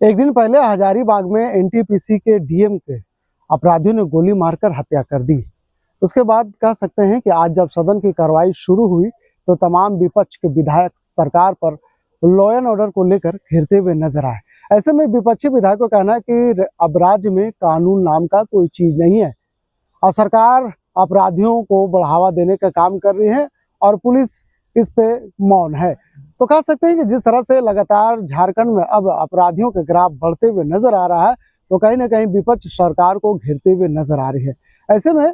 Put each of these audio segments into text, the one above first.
एक दिन पहले हजारीबाग में एनटीपीसी के डीएम के अपराधियों ने गोली मारकर हत्या कर दी। उसके बाद कह सकते हैं कि आज जब सदन की कार्रवाई शुरू हुई तो तमाम विपक्ष के विधायक सरकार पर लॉ एंड ऑर्डर को लेकर घेरते हुए नजर आए। ऐसे में विपक्षी विधायकों का कहना है कि अब राज्य में कानून नाम का कोई चीज नहीं है और सरकार अपराधियों को बढ़ावा देने का काम कर रही है और पुलिस इस पे मौन है। तो कह सकते हैं कि जिस तरह से लगातार झारखंड में अब अपराधियों के ग्राफ बढ़ते हुए नजर आ रहा है तो कहीं ना कहीं विपक्ष सरकार को घेरते हुए नजर आ रही है। ऐसे में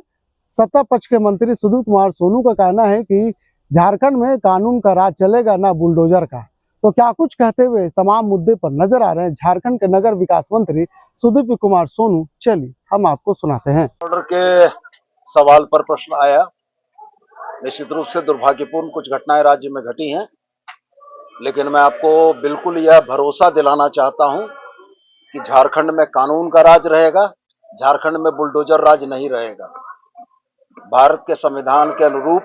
सत्ता पक्ष के मंत्री सुदीप कुमार सोनू का कहना है कि झारखंड में कानून का राज चलेगा ना बुलडोजर का। तो क्या कुछ कहते हुए तमाम मुद्दे पर नजर आ रहे हैं झारखंड के नगर विकास मंत्री सुदीप कुमार सोनू। चलिए हम आपको सुनाते हैं। ऑर्डर के सवाल पर प्रश्न आया। निश्चित रूप से दुर्भाग्यपूर्ण कुछ घटनाएं राज्य में घटी हैं, लेकिन मैं आपको बिल्कुल यह भरोसा दिलाना चाहता हूं कि झारखंड में कानून का राज रहेगा, झारखंड में बुलडोजर राज नहीं रहेगा। भारत के संविधान के अनुरूप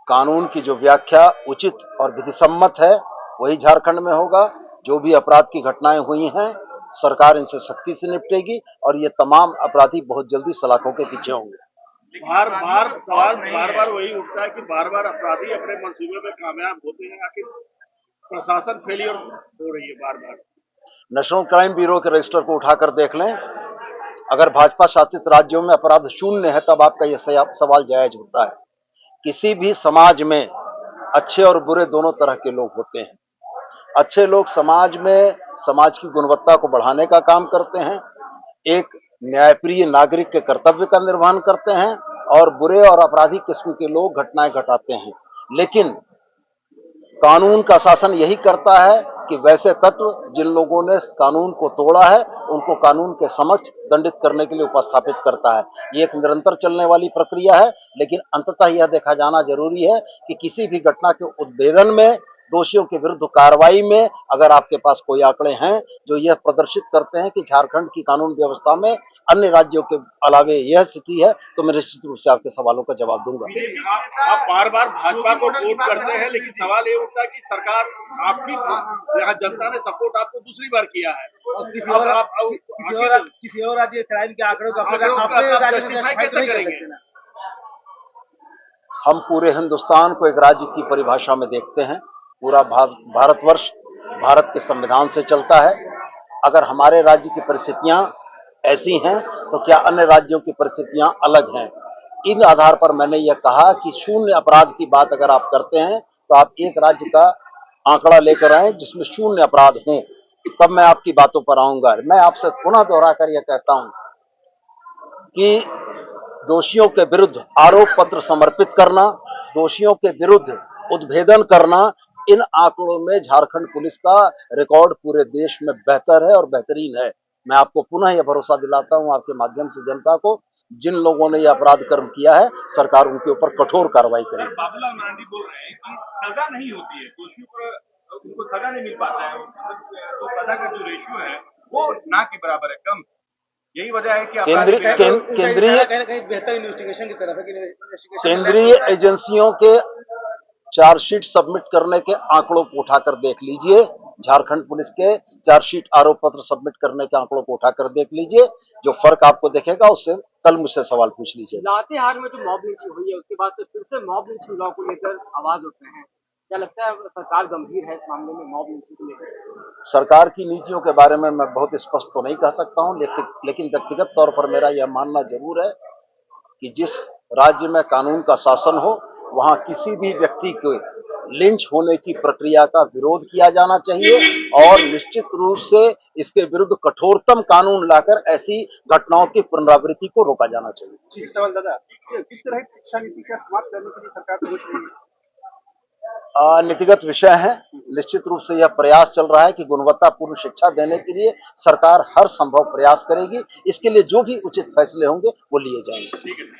कानून की जो व्याख्या उचित और विधिसम्मत है वही झारखंड में होगा। जो भी अपराध की घटनाएं हुई हैं, सरकार इनसे सख्ती से निपटेगी और ये तमाम अपराधी बहुत जल्दी सलाखों के पीछे होंगे। बार बार वही उठता है कि बार बार अपराधी अपने मंसूबे में कामयाब होते हैं, आखिर प्रशासन फेलियर हो रही है बार बार। नेशनल क्राइम ब्यूरो के रजिस्टर को उठाकर देख लें। अगर भाजपा शासित राज्यों में अपराध शून्य है तब आपका यह सवाल जायज होता है। किसी भी समाज में अच्छे और बुरे दोनों तरह के लोग होते हैं। अच्छे लोग समाज में समाज की गुणवत्ता को बढ़ाने का काम करते हैं, एक न्यायप्रिय नागरिक के कर्तव्य का निर्वहन करते हैं, और बुरे और अपराधी किस्म के लोग घटनाएं घटाते हैं। लेकिन कानून का शासन यही करता है कि वैसे तत्व जिन लोगों ने कानून को तोड़ा है उनको कानून के समक्ष दंडित करने के लिए उपस्थापित करता है। ये एक निरंतर चलने वाली प्रक्रिया है, लेकिन अंततः यह देखा जाना जरूरी है कि किसी भी घटना के उद्भेदन में, दोषियों के विरुद्ध कार्रवाई में अगर आपके पास कोई आंकड़े हैं जो यह प्रदर्शित करते हैं कि झारखंड की कानून व्यवस्था में अन्य राज्यों के अलावे यह स्थिति है, तो मैं निश्चित रूप से आपके सवालों का जवाब दूंगा। आप बार बार भाजपा को वोट करते हैं, लेकिन सवाल ये उठता है कि सरकार आपकी यहाँ जनता ने सपोर्ट आपको दूसरी बार किया है और किसी और राज्य क्राइम के आंकड़ों का जस्टिफाई कैसे करेंगे? हम पूरे हिंदुस्तान को एक राज्य की परिभाषा में देखते हैं। पूरा भारतवर्ष भारत के संविधान से चलता है। अगर हमारे राज्य की परिस्थितियां ऐसी हैं तो क्या अन्य राज्यों की परिस्थितियां अलग हैं? इन आधार पर मैंने यह कहा कि शून्य अपराध की बात अगर आप करते हैं तो आप एक राज्य का आंकड़ा लेकर आए जिसमें शून्य अपराध हों, तब मैं आपकी बातों पर आऊंगा। मैं आपसे पुनः दोहराकर यह कहता हूं कि दोषियों के विरुद्ध आरोप पत्र समर्पित करना, दोषियों के विरुद्ध उद्भेदन करना, इन आंकड़ों में झारखंड पुलिस का रिकॉर्ड पूरे देश में बेहतर है और बेहतरीन है। मैं आपको पुनः यह भरोसा दिलाता हूं आपके माध्यम से जनता को, जिन लोगों ने यह अपराध कर्म किया है सरकार उनके ऊपर कठोर कार्रवाई करेगी। बाबूलाल मरांडी बोल रहे हैं कि सजा नहीं होती है, दोषियों पर उनको सजा नहीं मिल पाता है, तो सजा का जो रेशियो है वो ना के बराबर है, कम। यही वजह है कि केंद्रीय एजेंसियों के चार्जशीट सबमिट करने के आंकड़ों को उठाकर देख लीजिए, झारखंड पुलिस के चार्जशीट आरोप पत्र सबमिट करने के आंकड़ों को उठाकर देख लीजिए। जो फर्क आपको दिखेगा उससे कल मुझसे सवाल पूछ लीजिए। लातेहार में जो मॉब लिंचिंग हुई है उसके बाद से फिर से मॉब लिंचिंग लॉ को लेकर आवाज उठते हैं। क्या लगता है सरकार गंभीर है इस मामले में मॉब लिंचिंग को लेकर? सरकार की नीतियों के बारे में मैं बहुत स्पष्ट तो नहीं कह सकता हूं, लेकिन व्यक्तिगत तौर पर मेरा यह मानना जरूर है कि जिस राज्य में कानून का शासन हो वहां किसी भी व्यक्ति के लिंच होने की प्रक्रिया का विरोध किया जाना चाहिए और निश्चित रूप से इसके विरुद्ध कठोरतम कानून लाकर ऐसी घटनाओं की पुनरावृत्ति को रोका जाना चाहिए। सवाल दादा, शिक्षा नीति का समाप्त करने के लिए सरकार सोच रही है? नीतिगत विषय है। निश्चित रूप से यह प्रयास चल रहा है कि गुणवत्तापूर्ण शिक्षा देने के लिए सरकार हर संभव प्रयास करेगी। इसके लिए जो भी उचित फैसले होंगे वो लिए जाएंगे।